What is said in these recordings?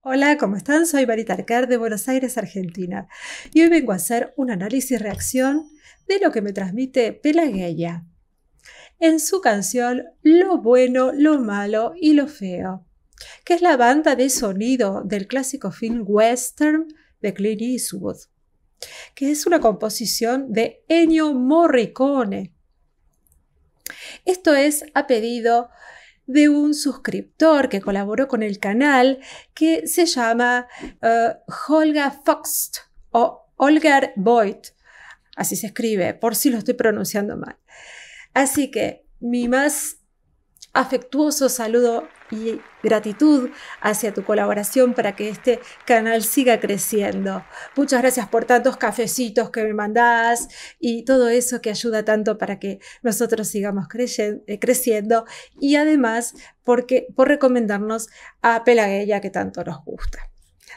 Hola, ¿cómo están? Soy Marita Arcar de Buenos Aires, Argentina, y hoy vengo a hacer un análisis-reacción de lo que me transmite Pelageya en su canción Lo bueno, lo malo y lo feo, que es la banda de sonido del clásico film western de Clint Eastwood, que es una composición de Ennio Morricone. Esto es a pedido de un suscriptor que colaboró con el canal que se llama Holger Foxt o Holger Voigt, así se escribe, por si lo estoy pronunciando mal. Así que mi más afectuoso saludo y gratitud hacia tu colaboración para que este canal siga creciendo. Muchas gracias por tantos cafecitos que me mandás y todo eso que ayuda tanto para que nosotros sigamos creciendo, y además por recomendarnos a Pelageya, que tanto nos gusta.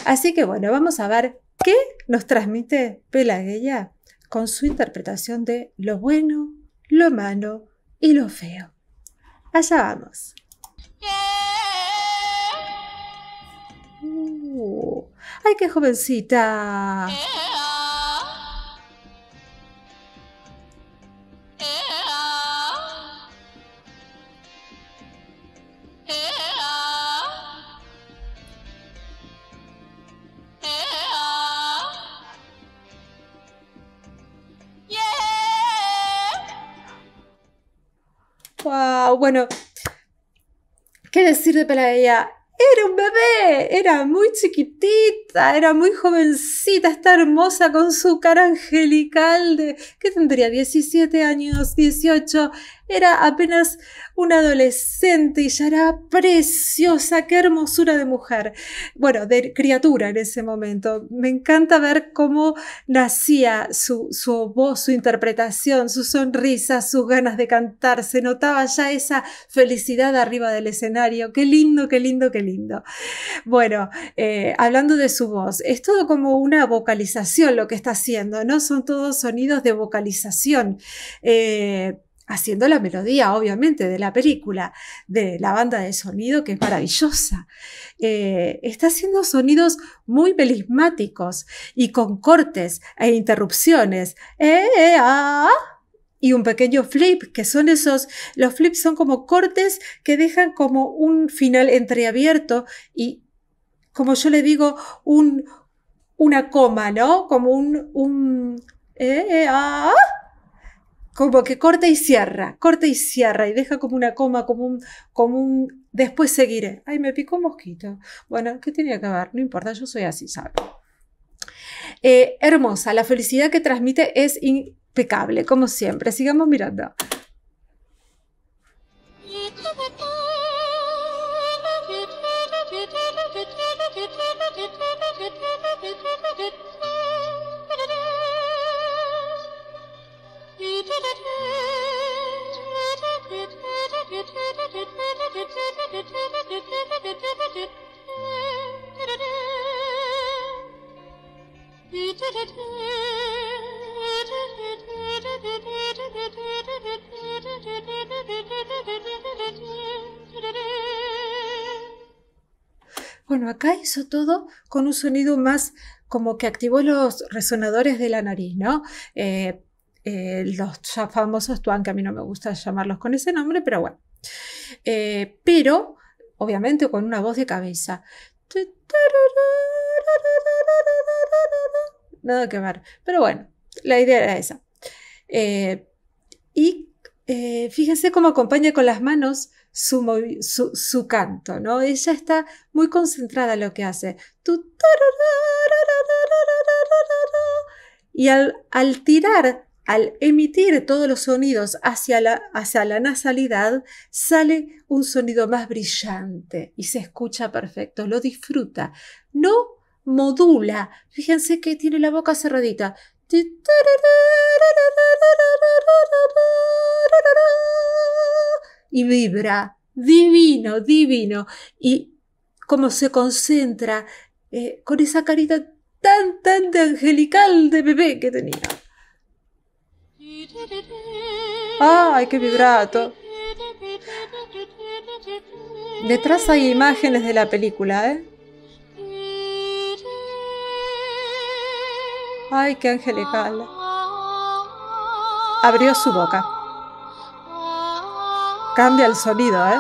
Así que bueno, vamos a ver qué nos transmite Pelageya con su interpretación de lo bueno, lo malo y lo feo. Allá vamos. ¡Ay, qué jovencita! Wow, bueno, ¿qué decir de Pelageya? Era un bebé, era muy chiquitita, era muy jovencita, está hermosa con su cara angelical de, ¿qué tendría? 17 años, 18, era apenas una adolescente y ya era preciosa, qué hermosura de mujer, bueno, de criatura en ese momento. Me encanta ver cómo nacía su voz, su interpretación, su sonrisa, sus ganas de cantar, se notaba ya esa felicidad arriba del escenario. Qué lindo, qué lindo, qué lindo. Bueno, hablando de su voz, es todo como una vocalización lo que está haciendo, ¿no? Son todos sonidos de vocalización, haciendo la melodía, obviamente, de la película, de la banda de sonido, que es maravillosa. Está haciendo sonidos muy melismáticos y con cortes e interrupciones. Y un pequeño flip, que son los flips son como cortes que dejan como un final entreabierto y, como yo le digo, una coma, ¿no? Como como que corta y cierra y deja como una coma, como un después seguiré. Ay, me picó un mosquito. Bueno, ¿qué tenía que ver? No importa, yo soy así, ¿sabes? Hermosa, la felicidad que transmite es impecable, como siempre. Sigamos mirando. Bueno, acá hizo todo con un sonido más como que activó los resonadores de la nariz, ¿no? Los ya famosos tuan, que a mí no me gusta llamarlos con ese nombre, pero bueno. Pero, obviamente, con una voz de cabeza. Nada que ver. Pero bueno, la idea era esa. Fíjense cómo acompaña con las manos su canto, ¿no? Ella está muy concentrada en lo que hace. Y al tirar, al emitir todos los sonidos hacia la nasalidad, sale un sonido más brillante y se escucha perfecto, lo disfruta, no modula. Fíjense que tiene la boca cerradita. Y vibra, divino, divino, y cómo se concentra con esa carita tan de angelical de bebé que tenía. ¡Ay, qué vibrato! Detrás hay imágenes de la película, ¿eh? Ay, qué angelical. Abrió su boca. Cambia el sonido, ¿eh?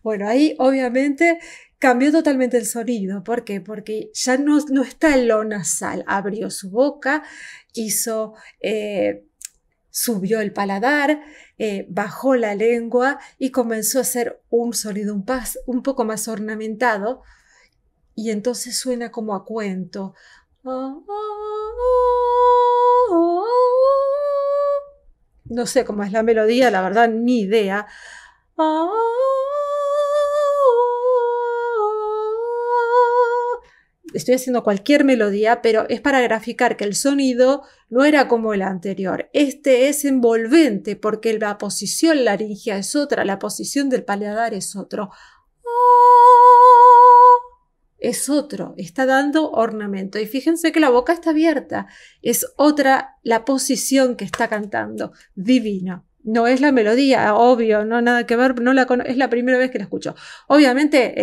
Bueno, ahí obviamente cambió totalmente el sonido. ¿Por qué? Porque ya no está en lo nasal. Abrió su boca, hizo, subió el paladar, bajó la lengua y comenzó a hacer un sonido un poco más ornamentado. Y entonces suena como a cuento. No sé cómo es la melodía, la verdad, ni idea. Estoy haciendo cualquier melodía, pero es para graficar que el sonido no era como el anterior. Este es envolvente porque la posición laringea es otra, la posición del paladar es otro. Es otro, está dando ornamento. Y fíjense que la boca está abierta. Es otra la posición que está cantando. Divino. No es la melodía, obvio, no nada que ver, es la primera vez que la escucho. Obviamente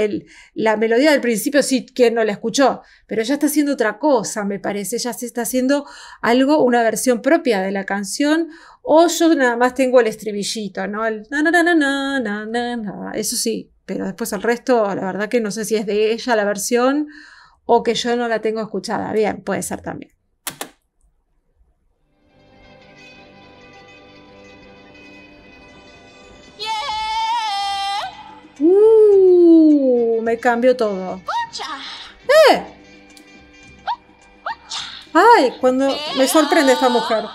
la melodía del principio sí, quien no la escuchó, pero ella está haciendo otra cosa, me parece. Ella se está haciendo algo, una versión propia de la canción, o yo nada más tengo el estribillito, ¿no? El na, na, na, na, na, na, na. Eso sí, pero después el resto, la verdad que no sé si es de ella la versión o que yo no la tengo escuchada. Bien, puede ser también. Me cambió todo. ¡Ay! Cuando me sorprende esta mujer.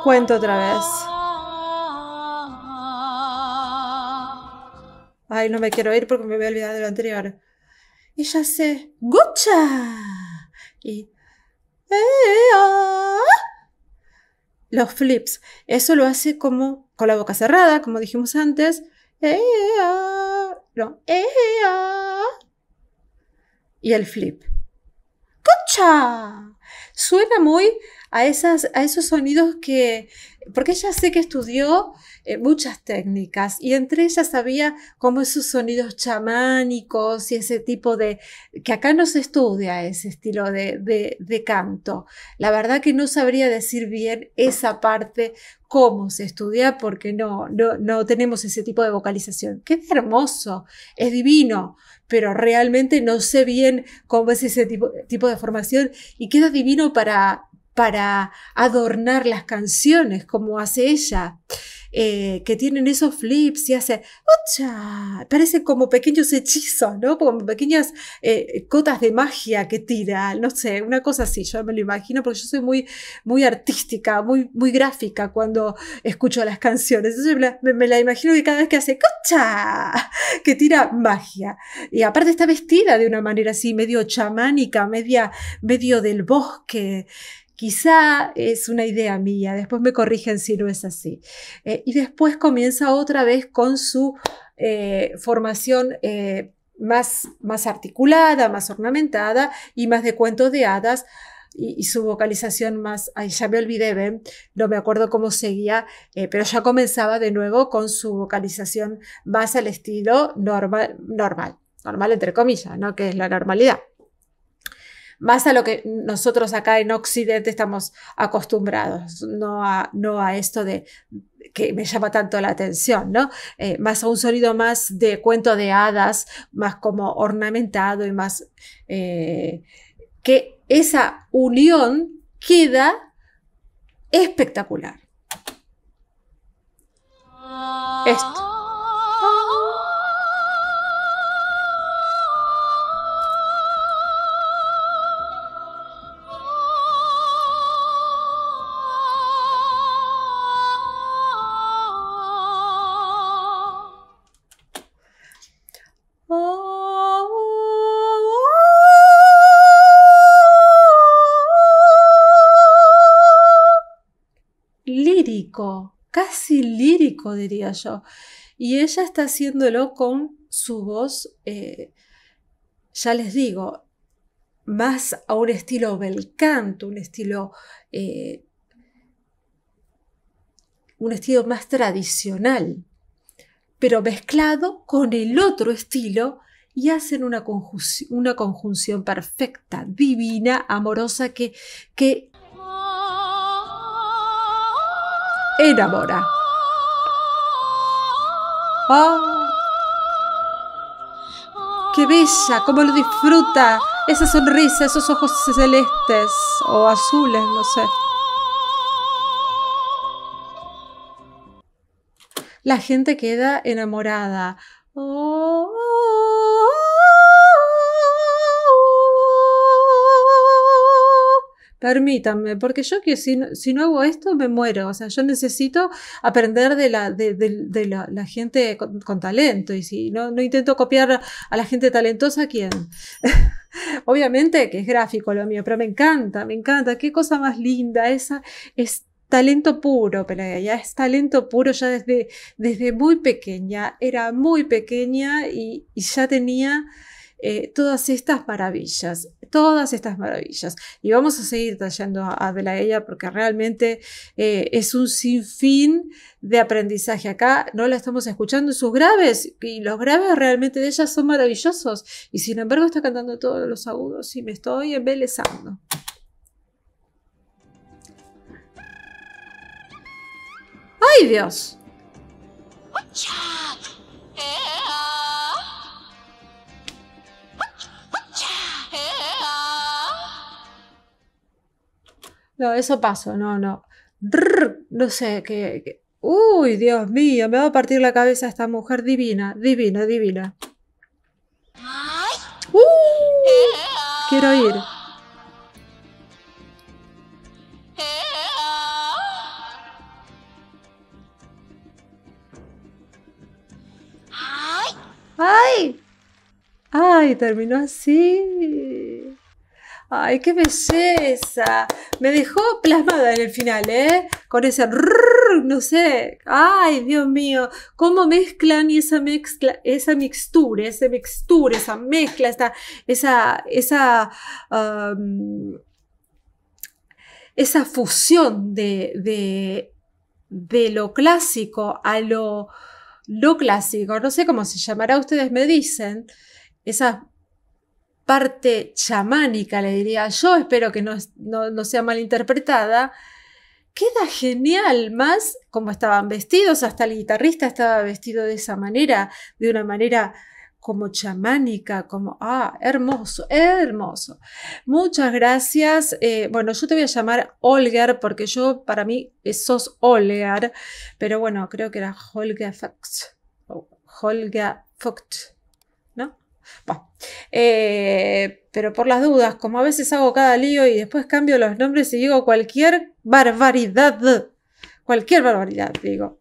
Cuento otra vez. Ay, no me quiero ir porque me voy a olvidar de lo anterior. Ella hace ¡Gucha! Y los flips. Eso lo hace como con la boca cerrada, como dijimos antes. No. Y el flip. ¡Gucha! Suena muy a esos sonidos que... Porque ella sé que estudió muchas técnicas y entre ellas había como esos sonidos chamánicos y ese tipo de... que acá no se estudia ese estilo de canto. La verdad que no sabría decir bien esa parte cómo se estudia porque no tenemos ese tipo de vocalización. ¡Qué hermoso! Es divino, pero realmente no sé bien cómo es ese tipo de formación y queda divino para adornar las canciones como hace ella, que tienen esos flips y hace ¡Ocha! Parece como pequeños hechizos, ¿no? Como pequeñas cotas de magia que tira, no sé, una cosa así, yo me lo imagino porque yo soy muy artística, muy gráfica cuando escucho las canciones, entonces me la imagino que cada vez que hace ¡Cocha! Que tira magia, y aparte está vestida de una manera así medio chamánica, medio del bosque. Quizá es una idea mía, después me corrigen si no es así. Y después comienza otra vez con su formación más articulada, más ornamentada y más de cuentos de hadas y su vocalización más, ay, ya me olvidé, ¿ven? No me acuerdo cómo seguía, pero ya comenzaba de nuevo con su vocalización más al estilo normal entre comillas, ¿no? Que es la normalidad. Más a lo que nosotros acá en Occidente estamos acostumbrados, no a esto de que me llama tanto la atención, ¿no? Más a un sonido más de cuento de hadas, más como ornamentado y más que esa unión queda espectacular. Esto. casi lírico, diría yo. Y ella está haciéndolo con su voz, ya les digo, más a un estilo bel canto, un estilo más tradicional, pero mezclado con el otro estilo y hacen una conjunción perfecta, divina, amorosa, que enamora. ¡Oh! ¡Qué bella! ¡Cómo lo disfruta! Esa sonrisa, esos ojos celestes o azules, no sé. La gente queda enamorada. Oh, oh, oh. Permítanme, porque yo que si no hago esto me muero. O sea, yo necesito aprender de la gente con talento. Y si no intento copiar a la gente talentosa, ¿quién? Obviamente que es gráfico lo mío, pero me encanta. Qué cosa más linda. Esa es talento puro, Pelageya, es talento puro ya desde muy pequeña. Era muy pequeña y ya tenía todas estas maravillas. Y vamos a seguir trayendo a Pelageya porque realmente es un sinfín de aprendizaje. Acá no la estamos escuchando en sus graves y los graves realmente de ella son maravillosos. Y sin embargo está cantando todos los agudos y me estoy embelesando. ¡Ay, Dios! No, eso pasó, no. No sé, qué. Uy, Dios mío, me va a partir la cabeza esta mujer divina. Quiero ir. ¡Ay! ¡Ay! Terminó así. ¡Ay, qué belleza! Me dejó plasmada en el final, ¿eh? Con ese no sé. ¡Ay, Dios mío! ¿Cómo mezclan y esa mezcla, esa mezcla, esa fusión de lo clásico a lo no clásico, no sé cómo se llamará, ustedes me dicen, esa parte chamánica, le diría yo, espero que no sea malinterpretada, queda genial, más como estaban vestidos, hasta el guitarrista estaba vestido de esa manera, de una manera como chamánica, como, hermoso. Muchas gracias. Bueno, yo te voy a llamar Olger, porque para mí sos Olger, pero bueno, creo que era Holger Vogt, ¿no? Bueno, pero por las dudas, como a veces hago cada lío y después cambio los nombres y digo cualquier barbaridad, digo.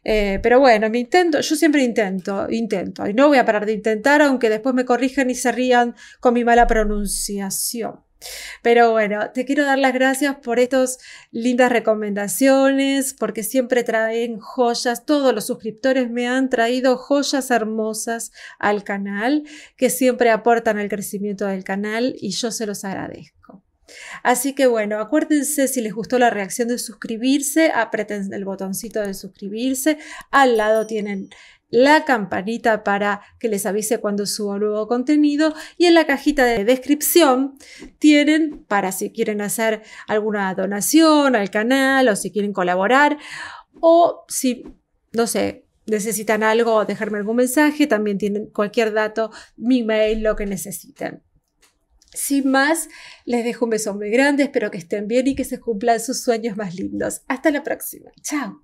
Pero bueno, yo siempre intento y no voy a parar de intentar, aunque después me corrijan y se rían con mi mala pronunciación. Pero bueno, te quiero dar las gracias por estas lindas recomendaciones, porque siempre traen joyas. Todos los suscriptores me han traído joyas hermosas al canal, que siempre aportan al crecimiento del canal y yo se los agradezco. Así que bueno, acuérdense, si les gustó la reacción, de suscribirse, aprieten el botoncito de suscribirse, al lado tienen la campanita para que les avise cuando subo nuevo contenido y en la cajita de descripción tienen para si quieren hacer alguna donación al canal o si quieren colaborar o si, no sé, necesitan algo, dejarme algún mensaje, también tienen cualquier dato, mi mail, lo que necesiten. Sin más, les dejo un beso muy grande, espero que estén bien y que se cumplan sus sueños más lindos. Hasta la próxima. Chao.